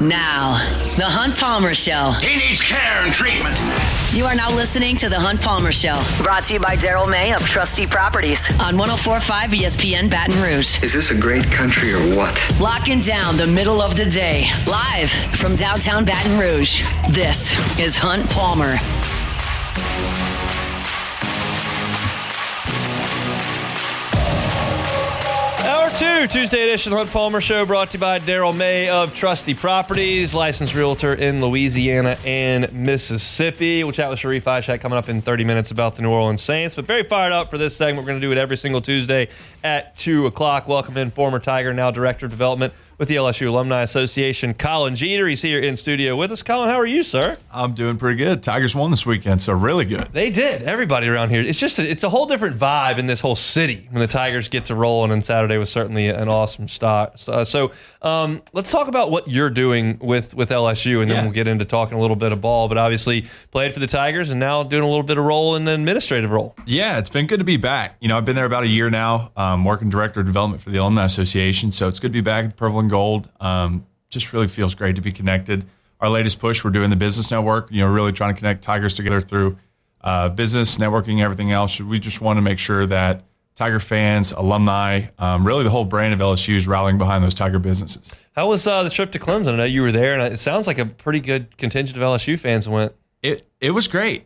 Now, The Hunt Palmer Show. He needs care and treatment. You are now listening to The Hunt Palmer Show, brought to you by Daryl May of Trustee Properties on 104.5 ESPN Baton Rouge. Is this a great country or what? Locking down the middle of the day, live from downtown Baton Rouge. This is Hunt Palmer. Hour 2, Tuesday edition Hunt Palmer Show, brought to you by Daryl May of Trustee Properties, licensed realtor in Louisiana and Mississippi. We'll chat with Sharief Ishaq coming up in 30 minutes about the New Orleans Saints, but very fired up for this segment. We're going to do it every single Tuesday at 2 o'clock. Welcome in former Tiger, now Director of Development with the LSU Alumni Association, Colin Jeter. He's here in studio with us. Colin, how are you, sir? I'm doing pretty good. Tigers won this weekend, so really good. They did. Everybody around here. It's just it's a whole different vibe in this whole city when the Tigers get to roll, and Saturday was certainly an awesome start. So let's talk about what you're doing with LSU, and then we'll get into talking a little bit of ball. But obviously played for the Tigers and now doing a little bit of role in the administrative role. Yeah, it's been good to be back. You know, I've been there about a year now, working Director of Development for the Alumni Association, so it's good to be back at Purple and Gold. Just really feels great to be connected. Our latest push, we're doing the business network, really trying to connect Tigers together through business, networking, everything else. We just want to make sure that Tiger fans, alumni, really the whole brand of LSU is rallying behind those Tiger businesses. How was the trip to Clemson? I know you were there, and it sounds like a pretty good contingent of LSU fans went. It was great.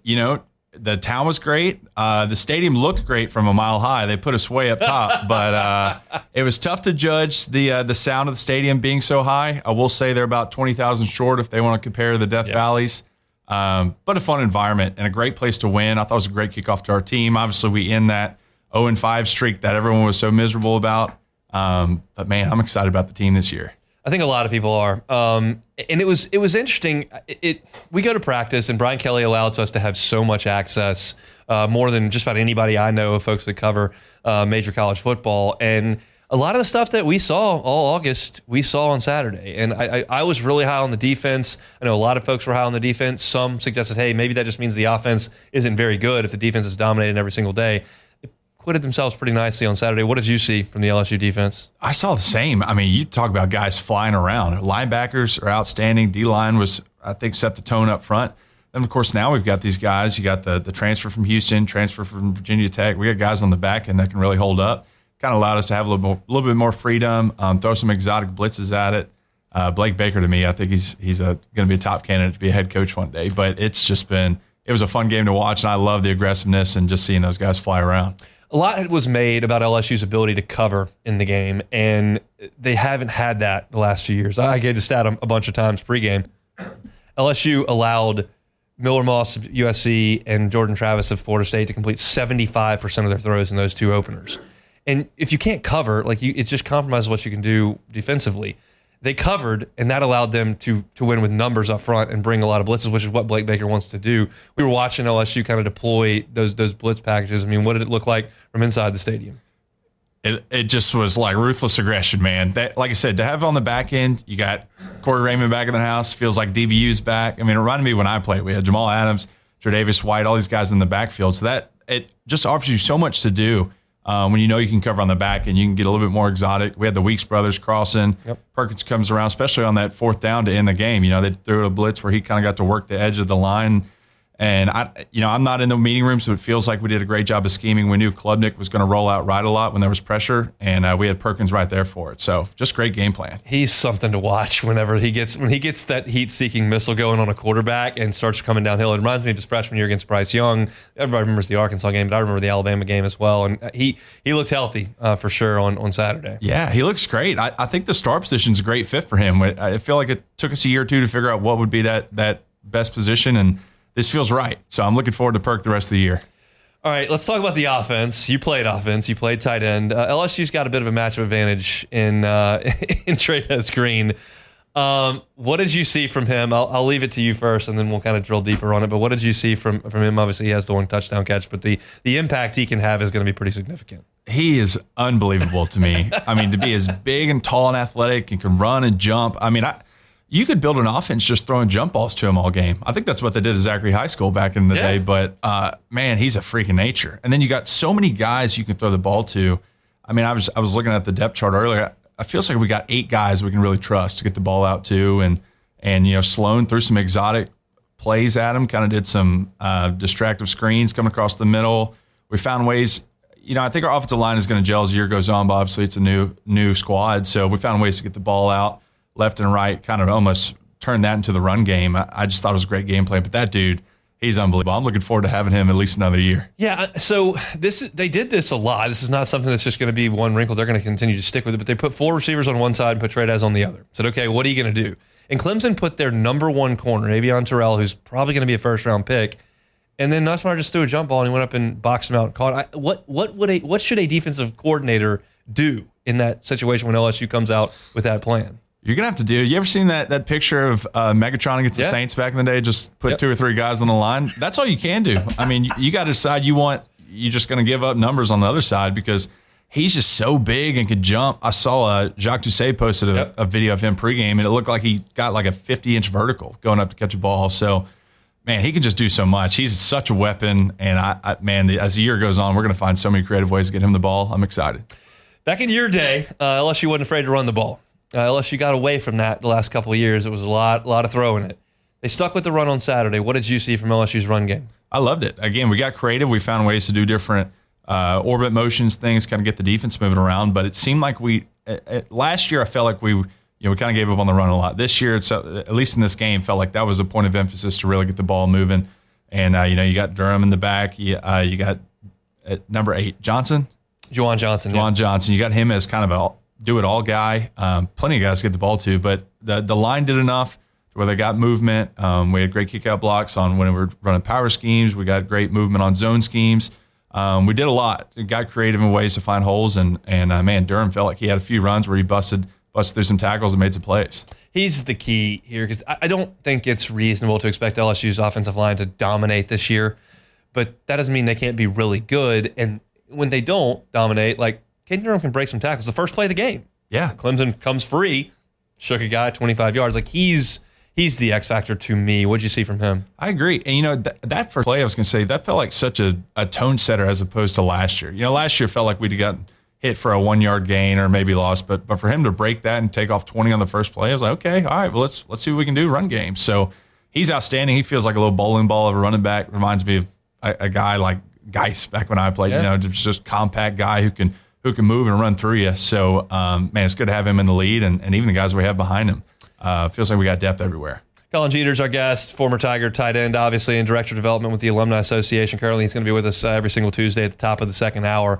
The town was great. The stadium looked great from a mile high. They put us way up top, but it was tough to judge the sound of the stadium being so high. I will say they're about 20,000 short if they want to compare the Death Valleys. But a fun environment and a great place to win. I thought it was a great kickoff to our team. Obviously, we end that 0-5 streak that everyone was so miserable about. But, man, I'm excited about the team this year. I think a lot of people are. And it was interesting. We go to practice, and Brian Kelly allows us to have so much access, more than just about anybody I know of folks that cover major college football. And a lot of the stuff that we saw all August, we saw on Saturday. And I was really high on the defense. I know a lot of folks were high on the defense. Some suggested, hey, maybe that just means the offense isn't very good if the defense is dominating every single day. Acquitted themselves pretty nicely on Saturday. What did you see from the LSU defense? I saw the same. I mean, you talk about guys flying around. Linebackers are outstanding. D-line was, I think, set the tone up front. And, of course, now we've got these guys. You got the transfer from Houston, transfer from Virginia Tech. We got guys on the back end that can really hold up. Kind of allowed us to have a little bit more freedom, throw some exotic blitzes at it. Blake Baker, to me, I think he's going to be a top candidate to be a head coach one day. But it was a fun game to watch, and I love the aggressiveness and just seeing those guys fly around. A lot was made about LSU's ability to cover in the game, and they haven't had that the last few years. I gave the stat a bunch of times pregame. LSU allowed Miller Moss of USC and Jordan Travis of Florida State to complete 75% of their throws in those two openers. And if you can't cover, it just compromises what you can do defensively. They covered, and that allowed them to win with numbers up front and bring a lot of blitzes, which is what Blake Baker wants to do. We were watching LSU kind of deploy those blitz packages. I mean, what did it look like from inside the stadium? It just was like ruthless aggression, man. Like I said, to have on the back end, you got Corey Raymond back in the house. Feels like DBU's back. I mean, it reminded me when I played. We had Jamal Adams, Tre'Davious White, all these guys in the backfield. So that it just offers you so much to do. When you know you can cover on the back and you can get a little bit more exotic. We had the Weeks brothers crossing. Yep. Perkins comes around, especially on that fourth down to end the game. They threw a blitz where he kind of got to work the edge of the line. And I'm not in the meeting room, so it feels like we did a great job of scheming. We knew Klubnik was going to roll out right a lot when there was pressure, and we had Perkins right there for it. So just great game plan. He's something to watch when he gets that heat-seeking missile going on a quarterback and starts coming downhill. It reminds me of his freshman year against Bryce Young. Everybody remembers the Arkansas game, but I remember the Alabama game as well. And he looked healthy for sure on Saturday. Yeah, he looks great. I think the star position is a great fit for him. I feel like it took us a year or two to figure out what would be that best position, and this feels right. So I'm looking forward to Perk the rest of the year. All right, let's talk about the offense. You played offense. You played tight end. LSU's got a bit of a matchup advantage in Trey'Nez Green. What did you see from him? I'll leave it to you first, and then we'll kind of drill deeper on it. But what did you see from him? Obviously, he has the one touchdown catch, but the impact he can have is going to be pretty significant. He is unbelievable to me. I mean, to be as big and tall and athletic and can run and jump. I mean, you could build an offense just throwing jump balls to him all game. I think that's what they did at Zachary High School back in the day. But, man, he's a freak of nature. And then you got so many guys you can throw the ball to. I mean, I was looking at the depth chart earlier. I feel like we got 8 guys we can really trust to get the ball out to. And And, Sloan threw some exotic plays at him, kind of did some distractive screens coming across the middle. We found ways, I think our offensive line is going to gel as the year goes on, but obviously it's a new squad. So we found ways to get the ball out left and right, kind of almost turn that into the run game. I just thought it was a great game plan. But that dude, he's unbelievable. I'm looking forward to having him at least another year. Yeah, so they did this a lot. This is not something that's just going to be one wrinkle. They're going to continue to stick with it. But they put 4 receivers on one side and put Tradez on the other. Said, okay, what are you going to do? And Clemson put their number 1 corner, Avion Terrell, who's probably going to be a first-round pick. And then Nussmeier just threw a jump ball and he went up and boxed him out and caught it. What should a defensive coordinator do in that situation when LSU comes out with that plan? You're going to have to do. You ever seen that picture of Megatron against the Saints back in the day? Just put 2 or 3 guys on the line. That's all you can do. I mean, you got to decide you're just going to give up numbers on the other side because he's just so big and could jump. I saw Jacques Doucet posted a video of him pregame, and it looked like he got like a 50-inch vertical going up to catch a ball. So, man, he can just do so much. He's such a weapon, and as the year goes on, we're going to find so many creative ways to get him the ball. I'm excited. Back in your day, LSU wasn't afraid to run the ball. LSU got away from that the last couple of years. It was a lot of throwing it. They stuck with the run on Saturday. What did you see from LSU's run game? I loved it. Again, we got creative. We found ways to do different orbit motions, things, kind of get the defense moving around. But it seemed like last year I felt like we kind of gave up on the run a lot. This year, it's at least in this game, felt like that was a point of emphasis to really get the ball moving. And you got Durham in the back. You got number 8 Johnson. Juwan Johnson. You got him as kind of a do-it-all guy. Plenty of guys to get the ball to, but the line did enough where they got movement. We had great kick-out blocks on when we were running power schemes. We got great movement on zone schemes. We did a lot. We got creative in ways to find holes, and man, Durham felt like he had a few runs where he busted through some tackles and made some plays. He's the key here because I don't think it's reasonable to expect LSU's offensive line to dominate this year, but that doesn't mean they can't be really good. And when they don't dominate, like Caden Durham can break some tackles. The first play of the game. Yeah. Clemson comes free, shook a guy 25 yards. Like he's the X factor to me. What'd you see from him? I agree. And that first play I was going to say, that felt like such a tone setter as opposed to last year. Last year felt like we'd gotten hit for a 1-yard gain or maybe lost, but for him to break that and take off 20 on the first play, I was like, okay, all right, well let's see what we can do run game. So he's outstanding. He feels like a little bowling ball of a running back. Reminds me of a guy like Geis back when I played. Just compact guy who can move and run through you. So, man, it's good to have him in the lead and even the guys we have behind him. Feels like we got depth everywhere. Colin Jeter's our guest, former Tiger tight end, obviously, and director of development with the Alumni Association. Currently, he's going to be with us every single Tuesday at the top of the second hour.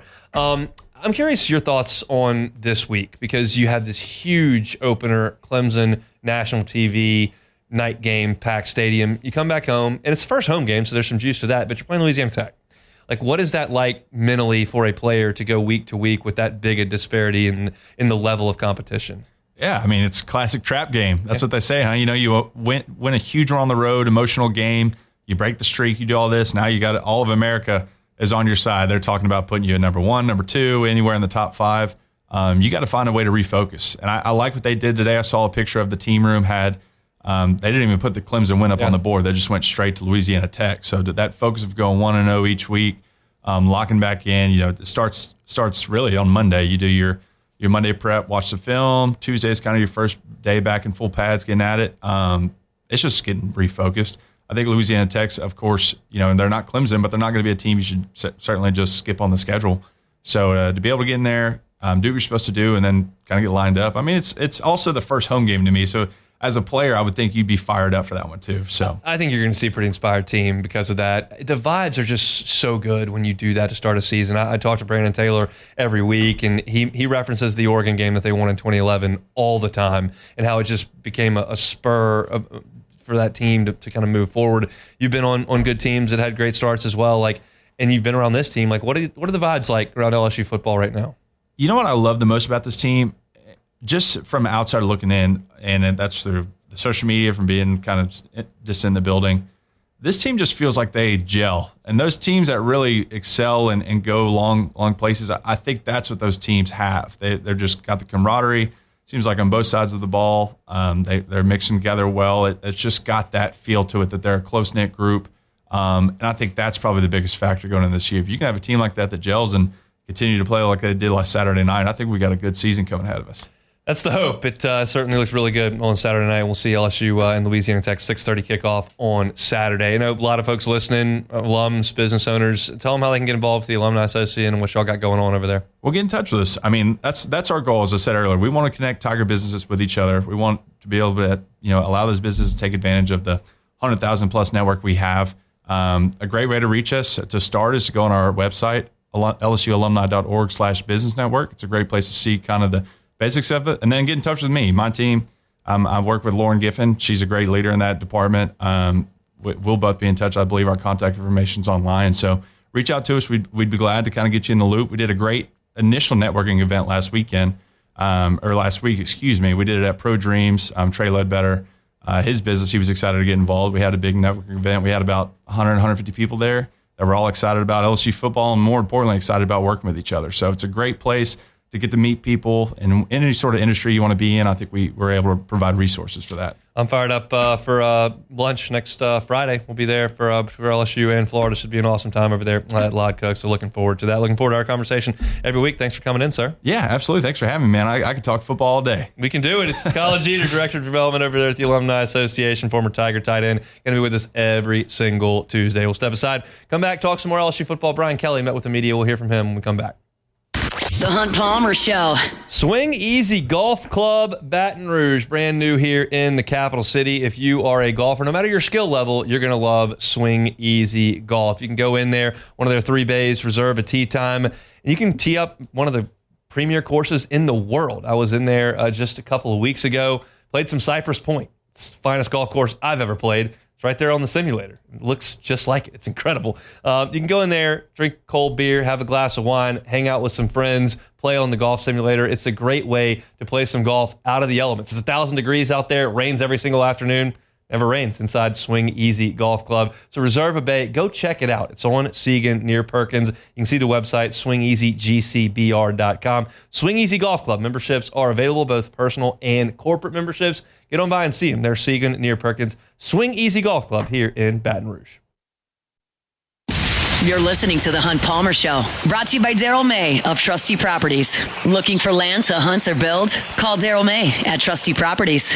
I'm curious your thoughts on this week because you have this huge opener, Clemson, national TV, night game, packed stadium. You come back home, and it's the first home game, so there's some juice to that, but you're playing Louisiana Tech. Like, what is that like mentally for a player to go week to week with that big a disparity in the level of competition? Yeah, I mean, it's a classic trap game. That's what they say, huh? You win a huge run on the road, emotional game. You break the streak, you do all this. Now you got all of America is on your side. They're talking about putting you at number 1, number 2, anywhere in the top 5. You got to find a way to refocus. And I like what they did today. I saw a picture of the team room had they didn't even put the Clemson win up on the board. They just went straight to Louisiana Tech. So that focus of going 1-0 each week, locking back in, it starts really on Monday. You do your Monday prep, watch the film. Tuesday is kind of your first day back in full pads, getting at it. It's just getting refocused. I think Louisiana Tech's, of course, and they're not Clemson, but they're not going to be a team you should certainly just skip on the schedule. So to be able to get in there, do what you're supposed to do, and then kind of get lined up. I mean, it's also the first home game to me. So as a player, I would think you'd be fired up for that one too. So I think you're going to see a pretty inspired team because of that. The vibes are just so good when you do that to start a season. I talk to Brandon Taylor every week, and he references the Oregon game that they won in 2011 all the time, and how it just became a spur for that team to kind of move forward. You've been on good teams that had great starts as well, and you've been around this team. Like, what are the vibes like around LSU football right now? You know what I love the most about this team? Just from outside looking in, and that's through the social media, from being kind of just in the building, this team just feels like they gel. And those teams that really excel and go long places, I think that's what those teams have. They're just got the camaraderie. Seems like on both sides of the ball, they're mixing together well. It's just got that feel to it that they're a close-knit group. And I think that's probably the biggest factor going into this year. If you can have a team like that gels and continue to play like they did last Saturday night, I think we got a good season coming ahead of us. That's the hope. It certainly looks really good on Saturday night. We'll see LSU and Louisiana Tech 6:30 kickoff on Saturday. I know a lot of folks listening, alums, business owners. Tell them how they can get involved with the Alumni Association and what y'all got going on over there. Well, get in touch with us. I mean, that's our goal. As I said earlier, we want to connect Tiger businesses with each other. We want to be able to allow those businesses to take advantage of the 100,000 plus network we have. A great way to reach us to start is to go on our website, lsualumni.org/business network. It's a great place to see kind of the basics of it, and then get in touch with me, my team. I've worked with Lauren Giffen. She's a great leader in that department. We'll both be in touch. I believe our contact information is online. So reach out to us. We'd be glad to kind of get you in the loop. We did a great initial networking event last week. We did it at Pro Dreams. Trey Ledbetter, his business, he was excited to get involved. We had a big networking event. We had about 100, 150 people there that were all excited about LSU football and, more importantly, excited about working with each other. So it's a great place to get to meet people in any sort of industry you want to be in. I think we're able to provide resources for that. I'm fired up for lunch next Friday. We'll be there for LSU and Florida. Should be an awesome time over there at Lod Cook. So looking forward to that. Looking forward to our conversation every week. Thanks for coming in, sir. Yeah, absolutely. Thanks for having me, man. I could talk football all day. We can do it. It's Colin Jeter, Director of Development over there at the Alumni Association, former Tiger tight end. Going to be with us every single Tuesday. We'll step aside, come back, talk some more LSU football. Brian Kelly met with the media. We'll hear from him when we come back. The Hunt Palmer Show. Swing Easy Golf Club, Baton Rouge, brand new here in the capital city. If you are a golfer, no matter your skill level, you're going to love Swing Easy Golf. You can go in there, one of their 3 bays, reserve a tee time, and you can tee up one of the premier courses in the world. I was in there just a couple of weeks ago, played some Cypress Point. It's the finest golf course I've ever played. It's right there on the simulator. It looks just like it. It's incredible. You can go in there, drink cold beer, have a glass of wine, hang out with some friends, play on the golf simulator. It's a great way to play some golf out of the elements. It's 1,000 degrees out there. It rains every single afternoon. Never rains inside Swing Easy Golf Club. So reserve a bay. Go check it out. It's on Seagan near Perkins. You can see the website, swingeasygcbr.com. Swing Easy Golf Club memberships are available, both personal and corporate memberships. Get on by and see them. They're Seagan near Perkins. Swing Easy Golf Club here in Baton Rouge. You're listening to The Hunt Palmer Show, brought to you by Daryl May of Trustee Properties. Looking for land to hunt or build? Call Daryl May at Trustee Properties.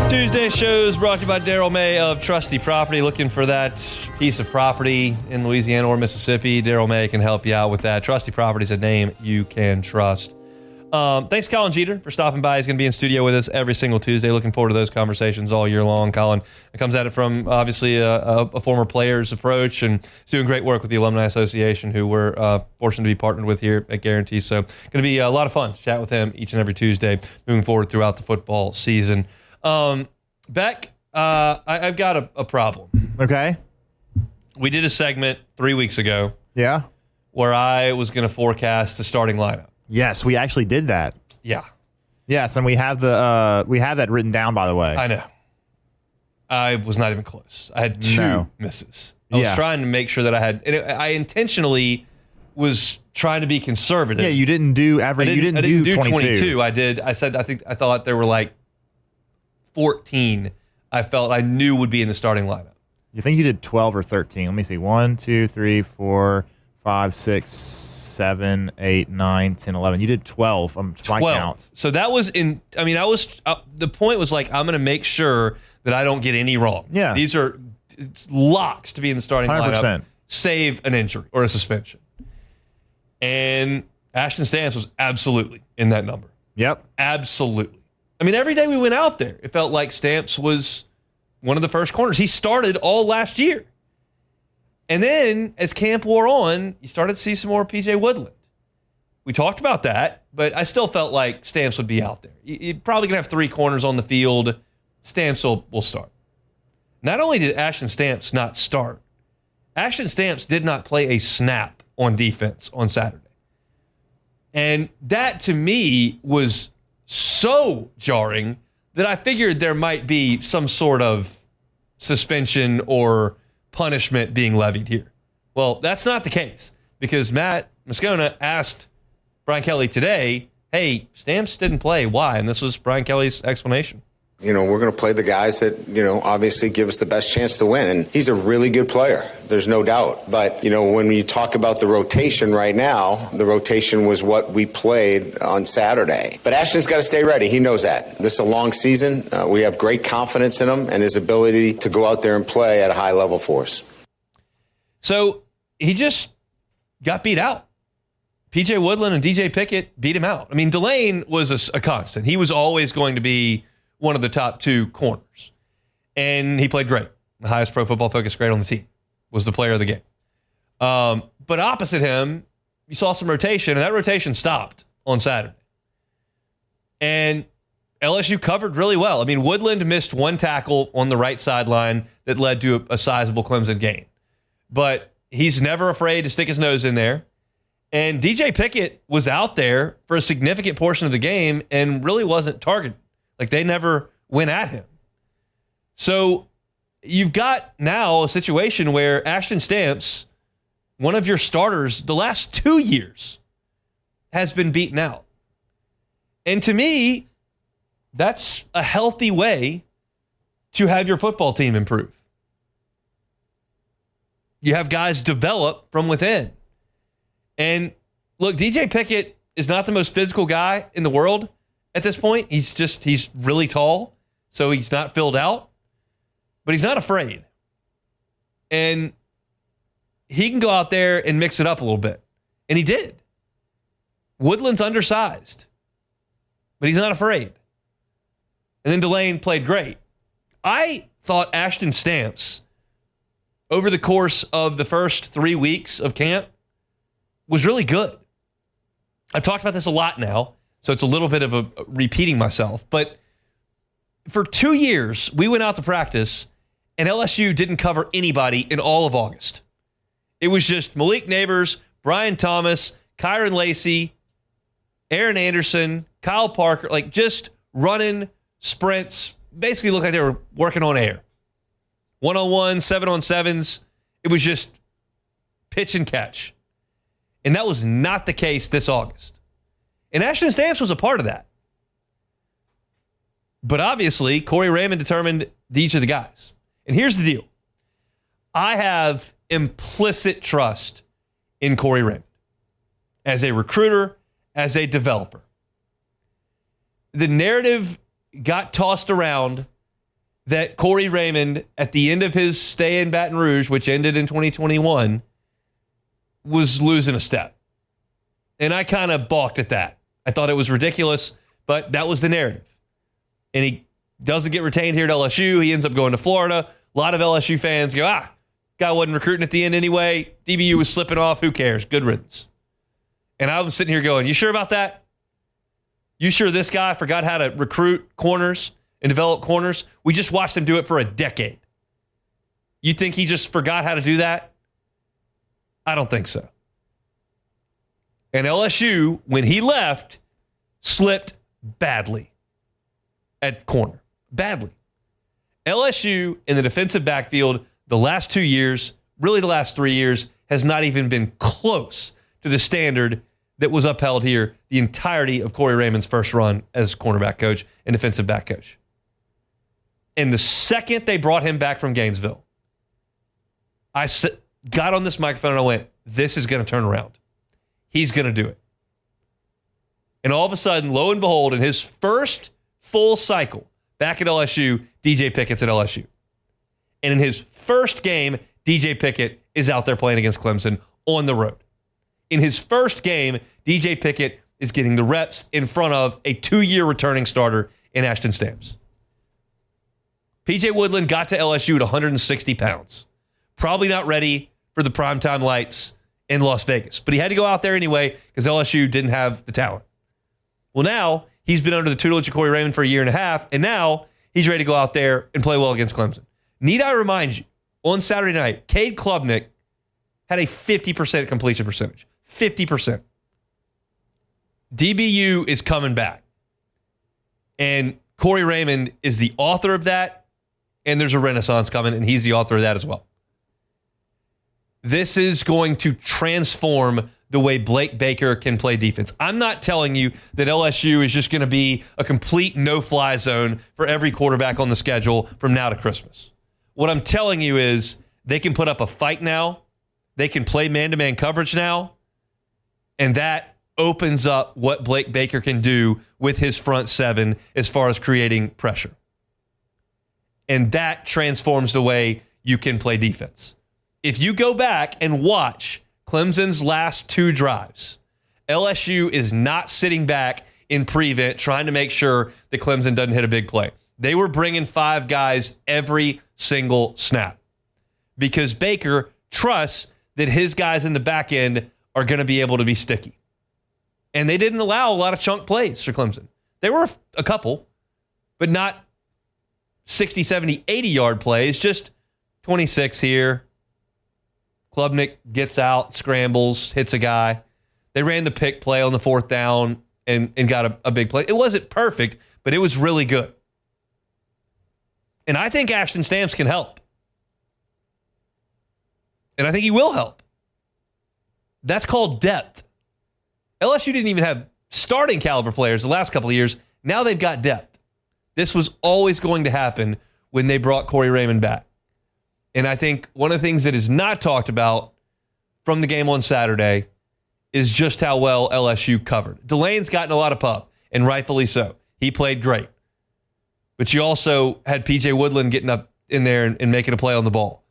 Tuesday shows brought to you by Daryl May of Trustee Property. Looking for that piece of property in Louisiana or Mississippi, Daryl May can help you out with that. Trustee Property is a name you can trust. Thanks, Colin Jeter, for stopping by. He's going to be in studio with us every single Tuesday. Looking forward to those conversations all year long. Colin comes at it from, obviously, a former player's approach, and he's doing great work with the Alumni Association, who we're fortunate to be partnered with here at Guarantee. So going to be a lot of fun to chat with him each and every Tuesday moving forward throughout the football season. Beck, I've got a problem. Okay. We did a segment 3 weeks ago. Yeah. Where I was going to forecast the starting lineup. Yes, we actually did that. Yeah. Yes, and we have that written down, by the way. I know. I was not even close. I had 2 misses. I was trying to make sure that I had. I intentionally was trying to be conservative. Yeah, you didn't do every. You didn't do 22. I did. I thought there were like 14. I felt I knew would be in the starting lineup. You think you did 12 or 13? Let me see. 1, 2, 3, 4, 5, 6, 7, 8, 9, 10, 11. You did 12. 12. Count. So that was in. I mean, I was. The point was like, I'm going to make sure that I don't get any wrong. Yeah. These are locks to be in the starting 100%. lineup. Save an injury or a suspension. And Ashton Stamps was absolutely in that number. Yep. Absolutely. I mean, every day we went out there, it felt like Stamps was one of the first corners. He started all last year. And then as camp wore on, you started to see some more P.J. Woodland. We talked about that, but I still felt like Stamps would be out there. You're probably going to have 3 corners on the field. Stamps will start. Not only did Ashton Stamps not start, Ashton Stamps did not play a snap on defense on Saturday. And that, to me, was so jarring that I figured there might be some sort of suspension or punishment being levied here. Well, that's not the case, because Matt Moscona asked Brian Kelly today, hey, Stamps didn't play. Why? And this was Brian Kelly's explanation. We're going to play the guys that, obviously give us the best chance to win. And he's a really good player. There's no doubt. But, when you talk about the rotation right now, the rotation was what we played on Saturday. But Ashton's got to stay ready. He knows that. This is a long season. We have great confidence in him and his ability to go out there and play at a high level for us. So he just got beat out. PJ Woodland and DJ Pickett beat him out. I mean, Delane was a constant. He was always going to be one of the top two corners. And he played great. The highest Pro Football Focus grade on the team. Was the player of the game. But opposite him, you saw some rotation, and that rotation stopped on Saturday. And LSU covered really well. I mean, Woodland missed one tackle on the right sideline that led to a sizable Clemson gain. But he's never afraid to stick his nose in there. And DJ Pickett was out there for a significant portion of the game and really wasn't targeted. Like, they never went at him. So you've got now a situation where Ashton Stamps, one of your starters the last 2 years, has been beaten out. And to me, that's a healthy way to have your football team improve. You have guys develop from within. And look, DJ Pickett is not the most physical guy in the world at this point. He's really tall, so he's not filled out, but he's not afraid. And he can go out there and mix it up a little bit. And he did. Woodland's undersized, but he's not afraid. And then Delane played great. I thought Ashton Stamps, over the course of the first 3 weeks of camp, was really good. I've talked about this a lot now, so it's a little bit of a repeating myself. But for 2 years, we went out to practice, and LSU didn't cover anybody in all of August. It was just Malik Neighbors, Brian Thomas, Kyron Lacey, Aaron Anderson, Kyle Parker, like just running sprints. Basically looked like they were working on air. 1-on-1, 7-on-7s. It was just pitch and catch. And that was not the case this August. And Ashton Stamps was a part of that. But obviously, Corey Raymond determined these are the guys. And here's the deal. I have implicit trust in Corey Raymond as a recruiter, as a developer. The narrative got tossed around that Corey Raymond, at the end of his stay in Baton Rouge, which ended in 2021, was losing a step. And I kind of balked at that. I thought it was ridiculous, but that was the narrative. And he doesn't get retained here at LSU. He ends up going to Florida. A lot of LSU fans go, guy wasn't recruiting at the end anyway. DBU was slipping off. Who cares? Good riddance. And I was sitting here going, you sure about that? You sure this guy forgot how to recruit corners and develop corners? We just watched him do it for a decade. You think he just forgot how to do that? I don't think so. And LSU, when he left, slipped badly at corner. Badly. LSU in the defensive backfield the last 2 years, really the last 3 years, has not even been close to the standard that was upheld here the entirety of Corey Raymond's first run as cornerback coach and defensive back coach. And the second they brought him back from Gainesville, I got on this microphone and I went, this is going to turn around. He's going to do it. And all of a sudden, lo and behold, in his first full cycle back at LSU, DJ Pickett's at LSU. And in his first game, DJ Pickett is out there playing against Clemson on the road. In his first game, DJ Pickett is getting the reps in front of a 2-year returning starter in Ashton Stamps. PJ Woodland got to LSU at 160 pounds. Probably not ready for the primetime lights in Las Vegas. But he had to go out there anyway because LSU didn't have the talent. Well, now he's been under the tutelage of Corey Raymond for a year and a half, and now he's ready to go out there and play well against Clemson. Need I remind you, on Saturday night, Cade Klubnik had a 50% completion percentage. 50%. DBU is coming back. And Corey Raymond is the author of that, and there's a renaissance coming, and he's the author of that as well. This is going to transform the way Blake Baker can play defense. I'm not telling you that LSU is just going to be a complete no-fly zone for every quarterback on the schedule from now to Christmas. What I'm telling you is they can put up a fight now. They can play man-to-man coverage now. And that opens up what Blake Baker can do with his front seven as far as creating pressure. And that transforms the way you can play defense. If you go back and watch Clemson's last 2 drives, LSU is not sitting back in prevent trying to make sure that Clemson doesn't hit a big play. They were bringing 5 guys every single snap because Baker trusts that his guys in the back end are going to be able to be sticky. And they didn't allow a lot of chunk plays for Clemson. There were a couple, but not 60, 70, 80-yard plays, just 26 here. Klubnik gets out, scrambles, hits a guy. They ran the pick play on the 4th down and got a big play. It wasn't perfect, but it was really good. And I think Ashton Stamps can help. And I think he will help. That's called depth. LSU didn't even have starting caliber players the last couple of years. Now they've got depth. This was always going to happen when they brought Corey Raymond back. And I think one of the things that is not talked about from the game on Saturday is just how well LSU covered. Delane's gotten a lot of pub, and rightfully so. He played great. But you also had P.J. Woodland getting up in there and making a play on the ball.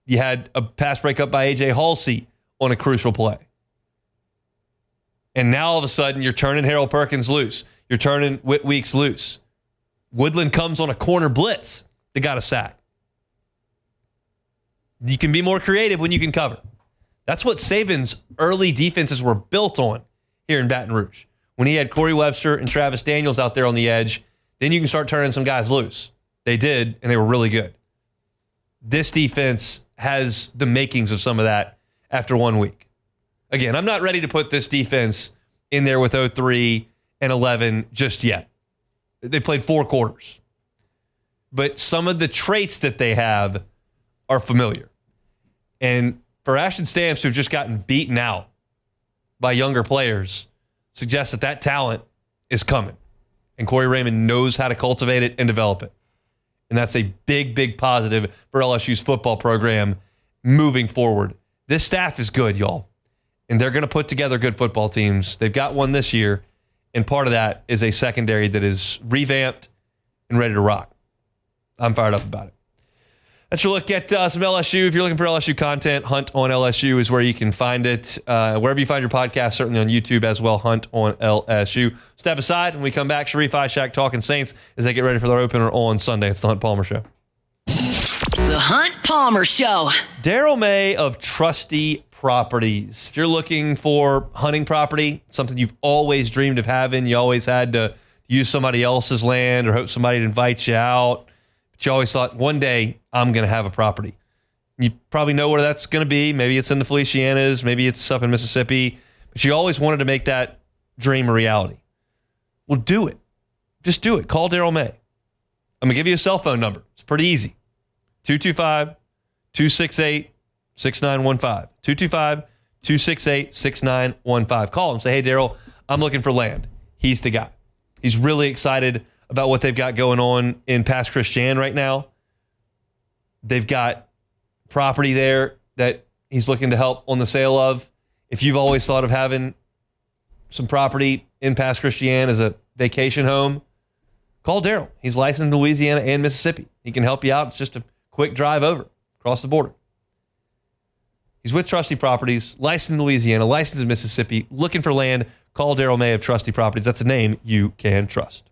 You had a pass breakup by A.J. Halsey on a crucial play. And now all of a sudden you're turning Harold Perkins loose. You're turning Whit Weeks loose. Woodland comes on a corner blitz. They got a sack. You can be more creative when you can cover. That's what Saban's early defenses were built on here in Baton Rouge. When he had Corey Webster and Travis Daniels out there on the edge, then you can start turning some guys loose. They did, and they were really good. This defense has the makings of some of that after 1 week. Again, I'm not ready to put this defense in there with 0-3 and 11 just yet. They played 4 quarters. But some of the traits that they have are familiar. And for Ashton Stamps to have just gotten beaten out by younger players suggests that talent is coming. And Corey Raymond knows how to cultivate it and develop it. And that's a big, big positive for LSU's football program moving forward. This staff is good, y'all. And they're going to put together good football teams. They've got one this year. And part of that is a secondary that is revamped and ready to rock. I'm fired up about it. That's your look at some LSU. If you're looking for LSU content, Hunt on LSU is where you can find it. Wherever you find your podcast, certainly on YouTube as well, Hunt on LSU. Step aside when we come back. Sharief, Ishaq talking Saints as they get ready for their opener on Sunday. It's the Hunt Palmer Show. The Hunt Palmer Show. Daryl May of Trusty Properties. If you're looking for hunting property, something you've always dreamed of having, you always had to use somebody else's land or hope somebody would invite you out. But you always thought, one day I'm going to have a property. You probably know where that's going to be. Maybe it's in the Felicianas. Maybe it's up in Mississippi. But you always wanted to make that dream a reality. Well, do it. Just do it. Call Daryl May. I'm going to give you a cell phone number. It's pretty easy. 225-268-6915. 225-268-6915. Call him. Say, hey, Daryl, I'm looking for land. He's the guy. He's really excited about what they've got going on in Pass Christian right now. They've got property there that he's looking to help on the sale of. If you've always thought of having some property in Pass Christian as a vacation home, call Daryl. He's licensed in Louisiana and Mississippi. He can help you out. It's just a quick drive over across the border. He's with Trusty Properties, licensed in Louisiana, licensed in Mississippi, looking for land. Call Daryl May of Trusty Properties. That's a name you can trust.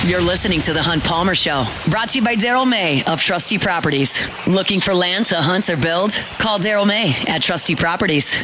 You're listening to The Hunt Palmer Show, brought to you by Daryl May of Trusty Properties. Looking for land to hunt or build? Call Daryl May at Trusty Properties.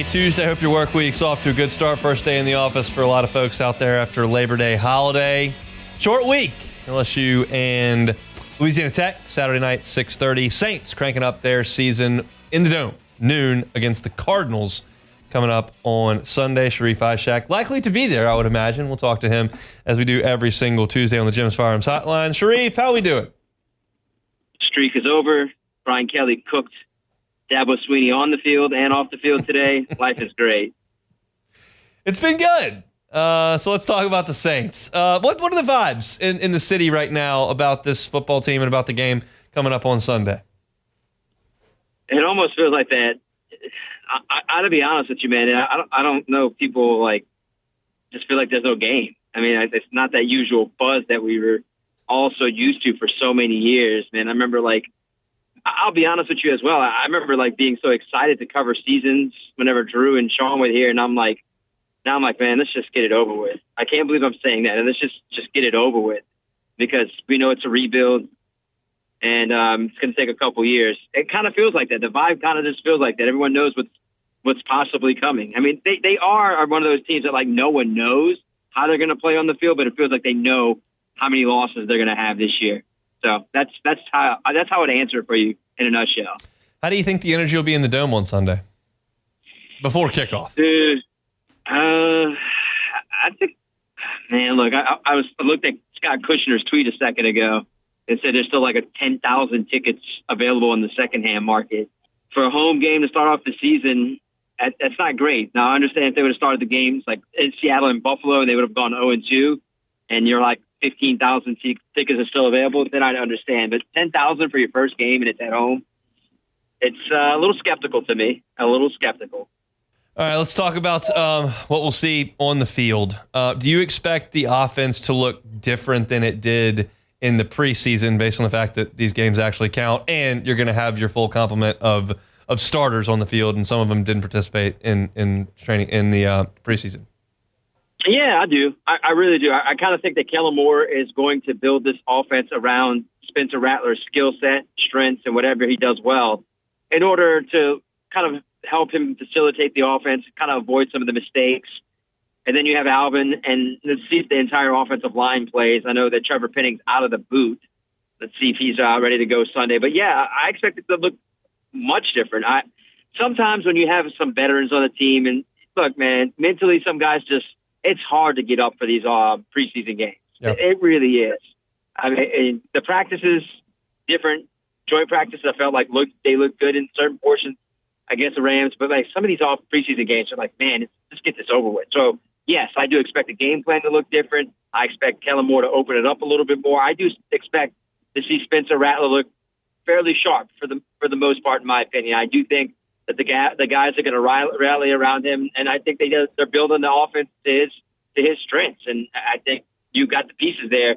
Tuesday. Hope your work week's off to a good start. First day in the office for a lot of folks out there after Labor Day holiday. Short week. LSU and Louisiana Tech, Saturday night, 6:30. Saints cranking up their season in the Dome, noon against the Cardinals. Coming up on Sunday, Sharief Ishaq likely to be there, I would imagine. We'll talk to him as we do every single Tuesday on the Jim's Firearms Hotline. Sharief, how we doing? Streak is over. Brian Kelly cooked Dabo Sweeney on the field and off the field today. Life is great. It's been good. So let's talk about the Saints. What are the vibes in the city right now about this football team and about the game coming up on Sunday? It almost feels like that. I to be honest with you, man, I don't know if people just feel like there's no game. I mean, it's not that usual buzz that we were all so used to for so many years, man. I remember I'll be honest with you as well. I remember being so excited to cover seasons whenever Drew and Sean were here, and now I'm like, man, let's just get it over with. I can't believe I'm saying that, and let's just get it over with because we know it's a rebuild. And it's going to take a couple years. It kind of feels like that. The vibe kind of just feels like that. Everyone knows what's possibly coming. I mean, they are one of those teams that no one knows how they're going to play on the field, but it feels like they know how many losses they're going to have this year. So that's how I would answer it for you in a nutshell. How do you think the energy will be in the Dome on Sunday before kickoff? Dude, I think, man, look, I looked at Scott Kushner's tweet a second ago. It said there's still 10,000 tickets available in the secondhand market. For a home game to start off the season, that's not great. Now, I understand if they would have started the games in Seattle and Buffalo and they would have gone 0-2, and you're 15,000 tickets are still available, then I'd understand. But 10,000 for your first game and it's at home, it's a little skeptical to me, a little skeptical. All right, let's talk about what we'll see on the field. Do you expect the offense to look different than it did in the preseason based on the fact that these games actually count and you're going to have your full complement of starters on the field and some of them didn't participate in training in the preseason? Yeah, I do. I really do. I kind of think that Kellen Moore is going to build this offense around Spencer Rattler's skill set, strengths, and whatever he does well in order to kind of help him facilitate the offense, kind of avoid some of the mistakes. And then you have Alvin, and let's see if the entire offensive line plays. I know that Trevor Penning's out of the boot. Let's see if he's ready to go Sunday. But, yeah, I expect it to look much different. Sometimes when you have some veterans on the team, and look, man, mentally some guys it's hard to get up for these preseason games. Yep. It really is. I mean, the practices, different joint practices, I felt they looked good in certain portions against the Rams. But, some of these preseason games are man, let's get this over with. So, yes, I do expect the game plan to look different. I expect Kellen Moore to open it up a little bit more. I do expect to see Spencer Rattler look fairly sharp for the most part, in my opinion. I do think that the guys are going to rally around him, and I think they're building the offense to his strengths. And I think you got the pieces there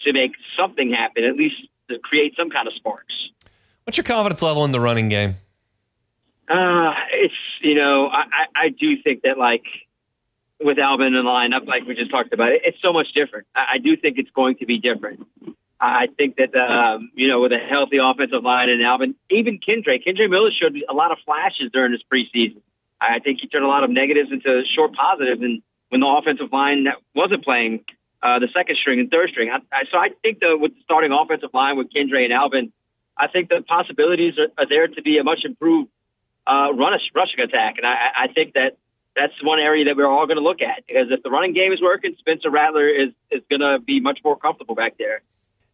to make something happen, at least to create some kind of sparks. What's your confidence level in the running game? It's I do think that with Alvin in the lineup, like we just talked about, it's so much different. I do think it's going to be different. I think that, with a healthy offensive line and Alvin, even Kendre Miller showed a lot of flashes during his preseason. I think he turned a lot of negatives into short positives, and when the offensive line that wasn't playing the second string and third string. So I think with the starting offensive line with Kendre and Alvin, I think the possibilities are there to be a much improved rushing attack. And I think that's one area that we're all going to look at, because if the running game is working, Spencer Rattler is going to be much more comfortable back there.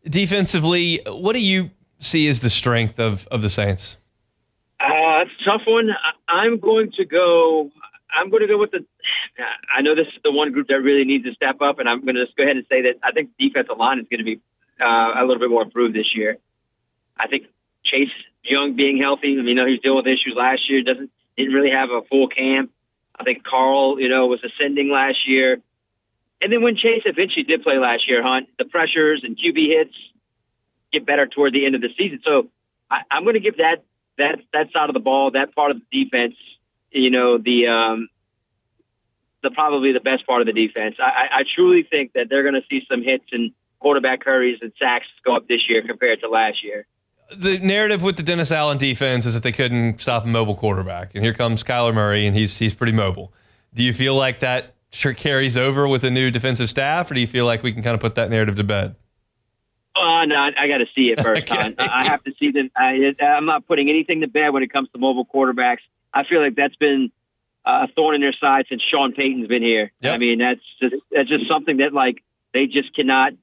Defensively, what do you see as the strength of the Saints? It's a tough one. I'm going to go with I know this is the one group that really needs to step up, and I'm going to just go ahead and say that I think the defensive line is going to be a little bit more improved this year. I think Chase Young being healthy, he was dealing with issues last year, didn't really have a full camp. I think Carl, was ascending last year. And then when Chase eventually did play last year, Hunt, the pressures and QB hits get better toward the end of the season. So I'm going to give that side of the ball, that part of the defense, the probably the best part of the defense. I truly think that they're going to see some hits and quarterback hurries and sacks go up this year compared to last year. The narrative with the Dennis Allen defense is that they couldn't stop a mobile quarterback. And here comes Kyler Murray, and he's pretty mobile. Do you feel like that carries over with a new defensive staff, or do you feel like we can kind of put that narrative to bed? No, I got to see it first. Okay. I have to see them. I'm not putting anything to bed when it comes to mobile quarterbacks. I feel like that's been a thorn in their side since Sean Payton's been here. Yep. I mean, that's just something that like they just cannot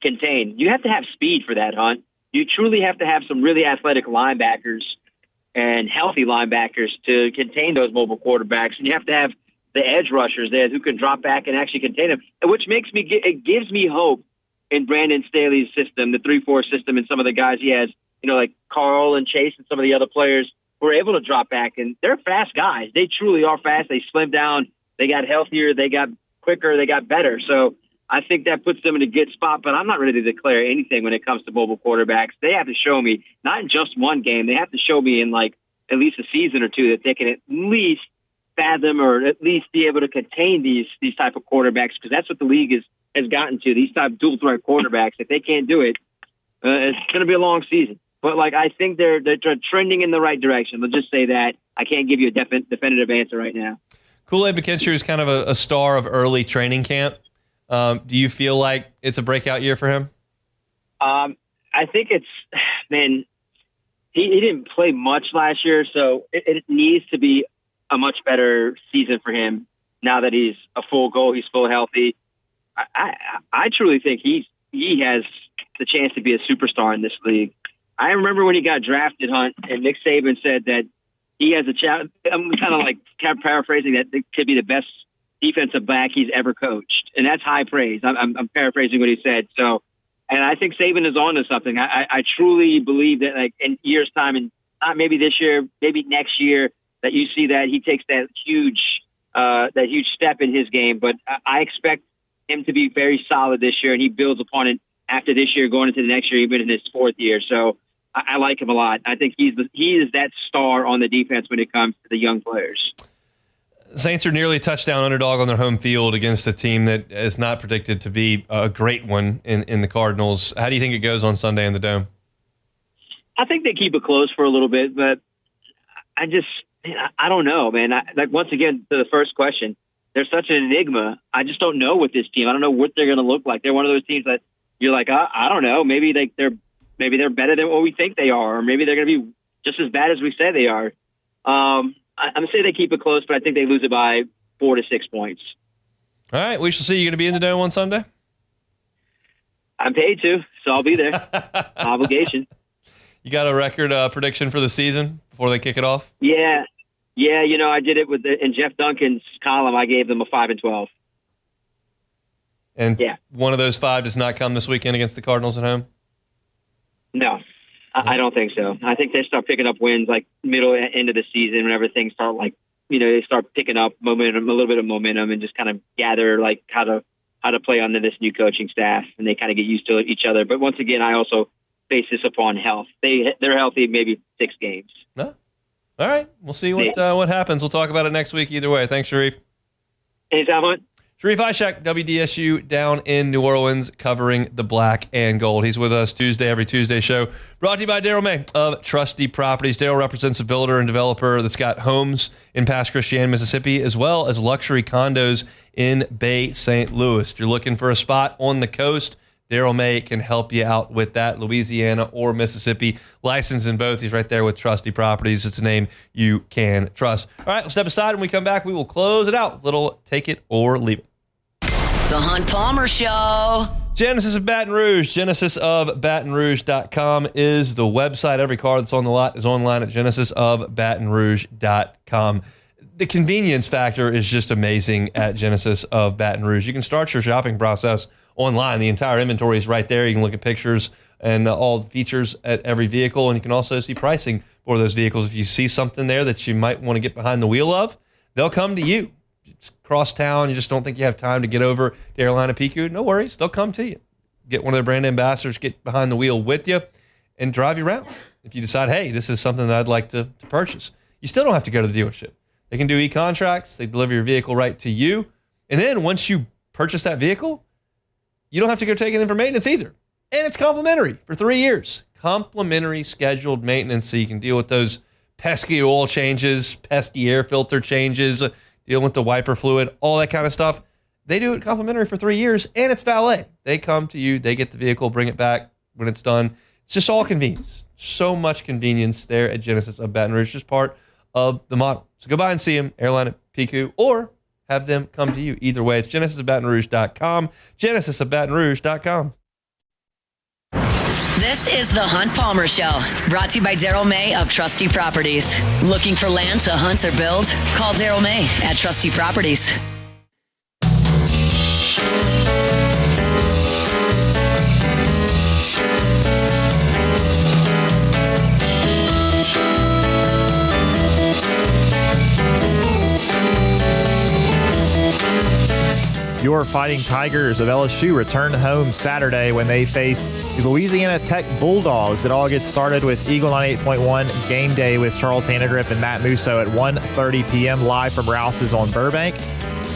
contain. You have to have speed for that, Hunt. You truly have to have some really athletic linebackers and healthy linebackers to contain those mobile quarterbacks, and you have to have the edge rushers there who can drop back and actually contain them, which gives me hope in Brandon Staley's system, the 3-4 system, and some of the guys he has, like Carl and Chase and some of the other players who are able to drop back. And they're fast guys. They truly are fast. They slimmed down. They got healthier. They got quicker. They got better. So I think that puts them in a good spot, but I'm not ready to declare anything when it comes to mobile quarterbacks. They have to show me, not in just one game, they have to show me in like at least a season or two that they can at least fathom or at least be able to contain these type of quarterbacks, because that's what the league has gotten to, these type of dual threat quarterbacks. If they can't do it, it's going to be a long season. But like I think they're trending in the right direction. Let's just say that. I can't give you a definitive answer right now. Kool-Aid McKinstry is kind of a star of early training camp. Do you feel like it's a breakout year for him? I think he didn't play much last year, so it needs to be a much better season for him now that he's a full go, he's full healthy. I truly think he has the chance to be a superstar in this league. I remember when he got drafted, Hunt, and Nick Saban said that he has a chance. I'm kind of paraphrasing that it could be the best defensive back he's ever coached, and that's high praise. I'm paraphrasing what he said. So, and I think Saban is on to something. I truly believe that, like in years' time, and not maybe this year, maybe next year, that you see that he takes that huge step in his game. But I expect him to be very solid this year, and he builds upon it after this year, going into the next year, even in his 4th year. So I like him a lot. I think he is that star on the defense when it comes to the young players. Saints are nearly touchdown underdog on their home field against a team that is not predicted to be a great one in the Cardinals. How do you think it goes on Sunday in the Dome? I think they keep it close for a little bit, but I don't know, man. Once again, to the first question, they're such an enigma. I just don't know with this team. I don't know what they're going to look like. They're one of those teams that you're like, I don't know. Maybe they're better than what we think they are, or maybe they're going to be just as bad as we say they are. I'm going to say they keep it close, but I think they lose it by 4 to 6 points. All right, we shall see. You going to be in the Dome on Sunday? I'm paid to, so I'll be there. Obligation. You got a record prediction for the season before they kick it off? Yeah. I did it in Jeff Duncan's column. I gave them a 5-12. And one of those 5 does not come this weekend against the Cardinals at home? No, I don't think so. I think they start picking up wins like middle end of the season whenever things start they start picking up momentum, a little bit of momentum, and just kind of gather like how to play under this new coaching staff, and they kind of get used to each other. But once again, I also base this upon health. They're healthy, maybe 6 games. No. All right, we'll see what happens. We'll talk about it next week either way. Thanks, Sharief. Anytime, Hunt. Sharief Ishaq, WDSU down in New Orleans, covering the black and gold. He's with us every Tuesday show. Brought to you by Daryl May of Trusty Properties. Daryl represents a builder and developer that's got homes in Pass Christian, Mississippi, as well as luxury condos in Bay St. Louis. If you're looking for a spot on the coast, Daryl May can help you out with that, Louisiana or Mississippi. Licensed in both. He's right there with Trusty Properties. It's a name you can trust. All right, we'll step aside. When we come back, we will close it out. Little take it or leave it. The Hunt Palmer Show. Genesis of Baton Rouge. GenesisofBatonRouge.com is the website. Every car that's on the lot is online at GenesisofBatonRouge.com. The convenience factor is just amazing at Genesis of Baton Rouge. You can start your shopping process online. The entire inventory is right there. You can look at pictures and all the features at every vehicle, and you can also see pricing for those vehicles. If you see something there that you might want to get behind the wheel of, they'll come to you. It's cross town. You just don't think you have time to get over to Carolina Pico. No worries. They'll come to you. Get one of their brand ambassadors, get behind the wheel with you, and drive you around. If you decide, hey, this is something that I'd like to purchase, you still don't have to go to the dealership. They can do e-contracts. They deliver your vehicle right to you. And then once you purchase that vehicle, you don't have to go take it in for maintenance either. And it's complimentary for 3 years. complimentary scheduled maintenance so you can deal with those pesky oil changes, pesky air filter changes, dealing with the wiper fluid, all that kind of stuff. They do it complimentary for 3 years, and it's valet. They come to you, they get the vehicle, bring it back when it's done. It's just all convenience. So much convenience there at Genesis of Baton Rouge, just part of the model. So go by and see them, airline at PQ, or have them come to you. Either way, it's genesisofbatonrouge.com, genesisofbatonrouge.com. This is the Hunt Palmer Show, brought to you by Daryl May of Trustee Properties. Looking for land to hunt or build? Call Daryl May at Trustee Properties. Your Fighting Tigers of LSU return home Saturday when they face the Louisiana Tech Bulldogs. It all gets started with Eagle 98.1 Game Day with Charles Hannegriff and Matt Musso at 1:30 p.m. live from Rouse's on Burbank,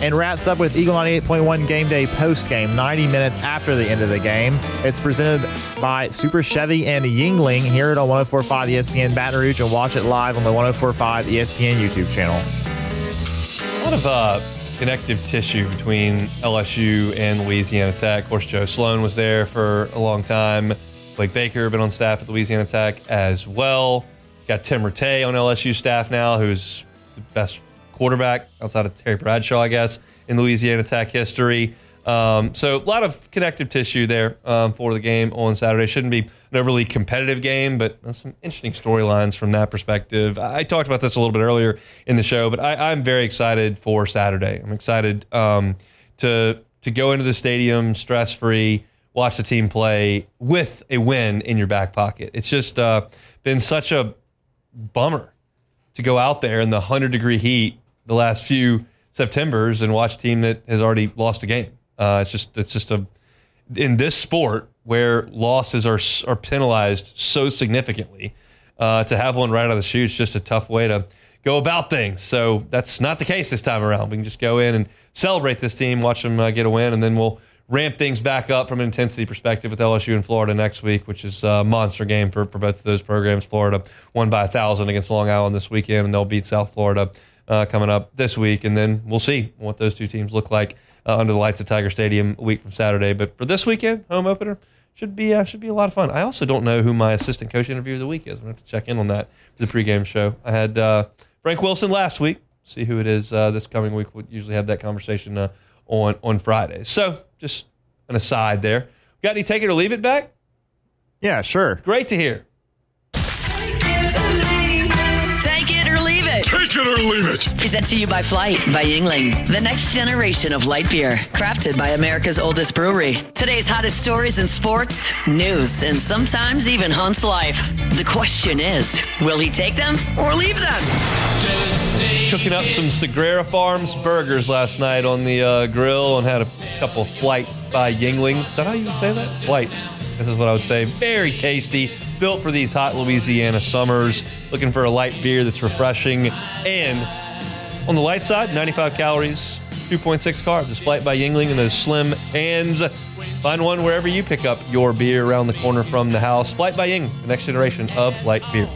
and wraps up with Eagle 98.1 Game Day post-game 90 minutes after the end of the game. It's presented by Super Chevy and Yingling. Hear it on 104.5 ESPN Baton Rouge and watch it live on the 104.5 ESPN YouTube channel. A lot of connective tissue between LSU and Louisiana Tech. Of course, Joe Sloan was there for a long time. Blake Baker been on staff at Louisiana Tech as well. Got Tim Rattay on LSU staff now, who's the best quarterback outside of Terry Bradshaw, I guess, in Louisiana Tech history. So a lot of connective tissue there for the game on Saturday. Shouldn't be an overly competitive game, but some interesting storylines from that perspective. I talked about this a little bit earlier in the show, but I'm very excited for Saturday. I'm excited to go into the stadium stress-free, watch the team play with a win in your back pocket. It's just been such a bummer to go out there in the 100-degree heat the last few Septembers and watch a team that has already lost a game. It's just in this sport where losses are penalized so significantly, to have one right out of the chute is just a tough way to go about things. So that's not the case this time around. We can just go in and celebrate this team, watch them get a win, and then we'll ramp things back up from an intensity perspective with LSU and Florida next week, which is a monster game for both of those programs. Florida won by 1,000 against Long Island this weekend, and they'll beat South Florida coming up this week, and then we'll see what those two teams look like under the lights at Tiger Stadium a week from Saturday. But for this weekend, home opener, should be a lot of fun. I also don't know who my assistant coach interview of the week is. I'm going to have to check in on that for the pregame show. I had Frank Wilson last week. See who it is this coming week. We'll usually have that conversation on Fridays. So just an aside there. Got any take it or leave it back? Yeah, sure. Great to hear. Take it or leave it. Take it or leave it. Presented to you by Flight by Yingling, the next generation of light beer, crafted by America's oldest brewery. Today's hottest stories in sports, news, and sometimes even Hunt's life. The question is, will he take them or leave them? Cooking up some Sagrera Farms burgers last night on the grill and had a couple Flight by Yinglings. Is that how you would say that? Flights. This is what I would say. Very tasty. Built for these hot Louisiana summers. Looking for a light beer that's refreshing. And on the light side, 95 calories, 2.6 carbs. It's Flight by Yingling in those slim hands. Find one wherever you pick up your beer around the corner from the house. Flight by Yingling, the next generation of light beer.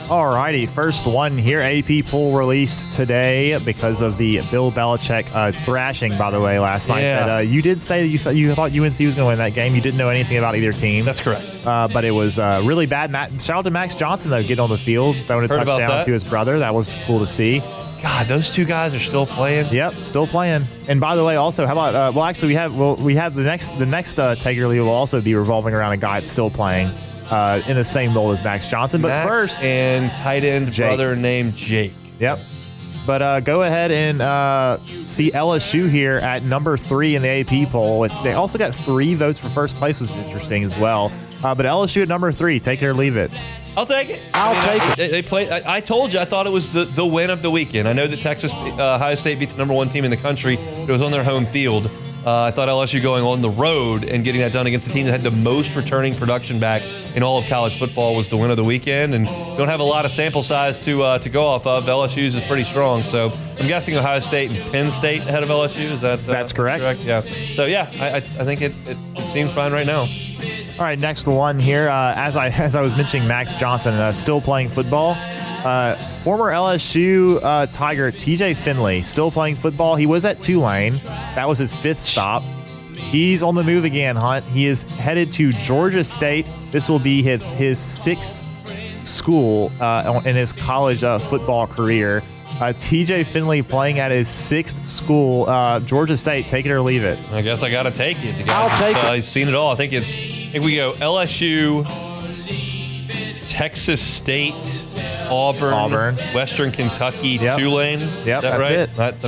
All righty, first one here. AP poll released today because of the Bill Belichick thrashing, by the way, last night. Yeah. That, you did say that you thought UNC was going to win that game. You didn't know anything about either team. That's correct. But it was really bad. Shout out to Max Johnson, though, getting on the field, throwing a Heard about touchdown that. to his brother. That was cool to see. God, those two guys are still playing. Yep, still playing. And by the way, also, how about? We have the next take your leave will also be revolving around a guy that's still playing. In the same role as Max Johnson. But Max first, and tight end Jake. brother named Jake. Yep. But go ahead and see LSU here at number 3 in the AP poll. They also got 3 votes for first place, which is interesting as well. But LSU at number 3, take it or leave it. I'll take it. I'll take it. They played. I told you I thought it was the win of the weekend. I know that Texas Ohio State beat the number 1 team in the country. But it was on their home field. I thought LSU going on the road and getting that done against the team that had the most returning production back in all of college football was the win of the weekend. And don't have a lot of sample size to go off of. LSU's is pretty strong. So I'm guessing Ohio State and Penn State ahead of LSU. Is that That's correct. Yeah. So, yeah, I think it seems fine right now. All right, next one here. As I was mentioning, Max Johnson still playing football. Former LSU Tiger TJ Finley still playing football. He was at Tulane. That was his 5th stop. He's on the move again, Hunt. He is headed to Georgia State. This will be his 6th school in his college football career. TJ Finley playing at his 6th school, Georgia State. Take it or leave it. I guess I got to take it. The guy I'll take it. He's seen it all. I think we go LSU, Texas State, Auburn, Western Kentucky, Tulane. Yep, Is that that's right?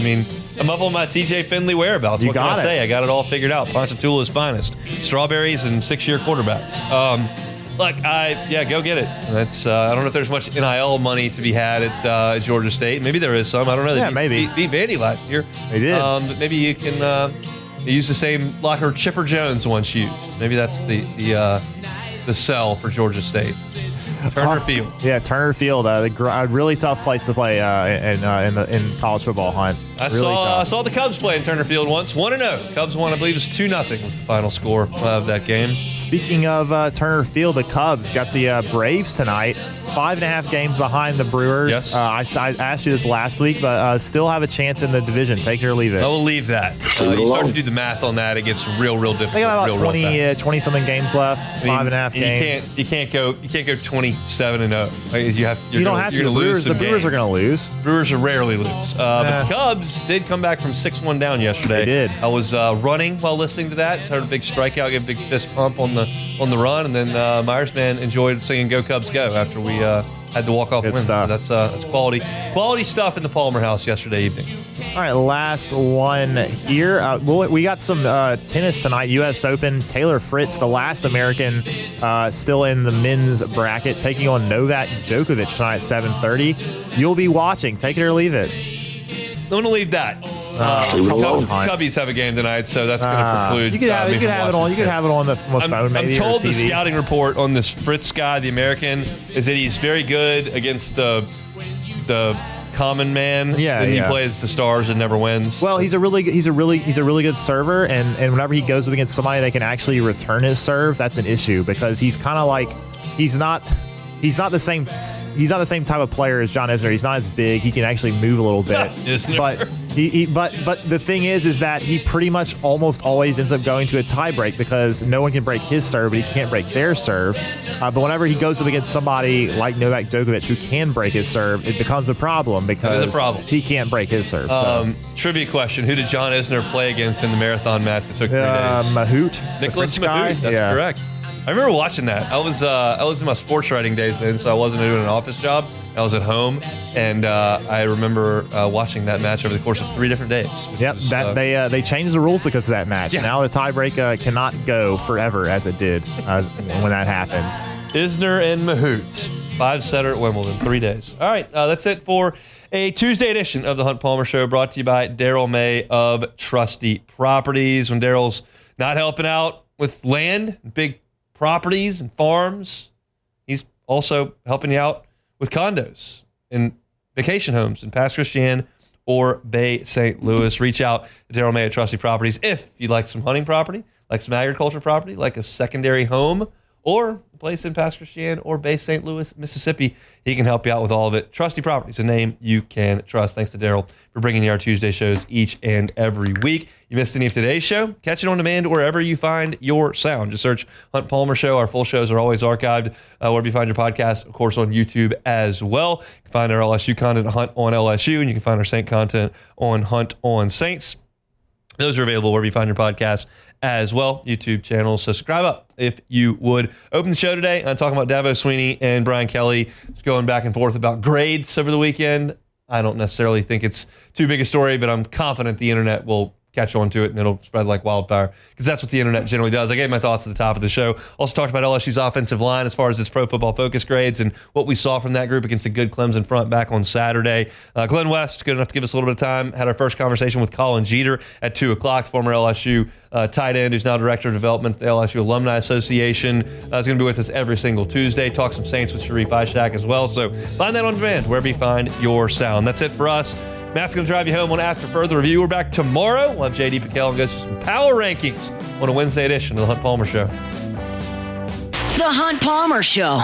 it. I'm up on my TJ Finley whereabouts. You What can I got it. say? I got it all figured out. Ponchatoula's finest. Strawberries and 6-year quarterbacks. Look, go get it. That's I don't know if there's much NIL money to be had at Georgia State. Maybe there is some. I don't know. Yeah, They maybe. beat Vandy last year. They did. But maybe you can use the same locker Chipper Jones once used. Maybe that's the sell for Georgia State. Turner Field. Yeah, Turner Field. A really tough place to play in college football, Hunt. I Really saw the Cubs play in Turner Field once. 1-0. Cubs won, I believe it was 2-0 was the final score of that game. Speaking of Turner Field, the Cubs got the Braves tonight. 5.5 games behind the Brewers. Yes. I asked you this last week, but still have a chance in the division. Take it or leave it. I will leave that. You start to do the math on that, it gets real difficult. They got about real fast. 20 something games left. I mean, 5.5 games. You can't go 27-0. You don't have to. The Brewers are going to lose. Brewers are rarely lose. But the Cubs did come back from 6-1 down yesterday. They did. I was running while listening to that. Heard a big strikeout, gave a big fist pump on the run, and then Myersman enjoyed singing "Go Cubs Go" after we had the walk-off Good win. stuff. So that's quality stuff in the Palmer House yesterday evening. All right, last one here. We got some tennis tonight. U.S. Open. Taylor Fritz, the last American still in the men's bracket, taking on Novak Djokovic tonight at 7:30. You'll be watching. Take it or leave it. I'm going to leave that. Cubbies have a game tonight, so that's going to preclude. You could have it on. You could have it on the phone. Maybe I'm told or the TV. scouting report on this Fritz guy, the American, is that he's very good against the common man. Yeah, and he yeah. plays the stars and never wins. Well, he's a really good server, and whenever he goes up against somebody that can actually return his serve, that's an issue because he's kind of like he's not the same type of player as John Isner. He's not as big. He can actually move a little bit. Isner. But the thing is that he pretty much almost always ends up going to a tie break because no one can break his serve, but he can't break their serve. But whenever he goes up against somebody like Novak Djokovic who can break his serve, it becomes a problem because he can't break his serve. Trivia question: who did John Isner play against in the marathon match that took 3 days? Mahout. Nicholas Mahout. That's correct. I remember watching that. I was in my sports writing days then, so I wasn't doing an office job. I was at home, and I remember watching that match over the course of 3 different days. Yep, they changed the rules because of that match. Yeah. Now the tiebreak cannot go forever as it did when that happened. Isner and Mahout, 5-setter at Wimbledon, 3 days. All right, that's it for a Tuesday edition of the Hunt Palmer Show, brought to you by Daryl May of Trusty Properties. When Daryl's not helping out with land, big properties and farms, he's also helping you out with condos and vacation homes in Pass Christian or Bay St. Louis. Reach out to Daryl May at Trusty Properties if you'd like some hunting property, like some agriculture property, like a secondary home, or a place in Pass Christian or Bay St. Louis, Mississippi. He can help you out with all of it. Trusty Properties, a name you can trust. Thanks to Daryl for bringing you our Tuesday shows each and every week. You missed any of today's show? Catch it on demand wherever you find your sound. Just search Hunt Palmer Show. Our full shows are always archived wherever you find your podcast, of course, on YouTube as well. You can find our LSU content, Hunt on LSU, and you can find our Saint content on Hunt on Saints. Those are available wherever you find your podcast as well, YouTube channels. So subscribe up if you would. Open the show today. I'm talking about Davo Sweeney and Brian Kelly. It's going back and forth about grades over the weekend. I don't necessarily think it's too big a story, but I'm confident the internet will catch on to it and it'll spread like wildfire because that's what the internet generally does. I gave my thoughts at the top of the show. Also talked about LSU's offensive line as far as its Pro Football Focus grades and what we saw from that group against a good Clemson front back on Saturday. Glenn West, good enough to give us a little bit of time, had our first conversation with Colin Jeter at 2 o'clock, former LSU tight end who's now director of development at the LSU Alumni Association. He's going to be with us every single Tuesday. Talk some Saints with Sharief Ishaq as well. So find that on demand wherever you find your sound. That's it for us. Matt's going to drive you home on After Further Review. We're back tomorrow. We'll have JD Piquel and go through some power rankings on a Wednesday edition of the Hunt Palmer Show. The Hunt Palmer Show.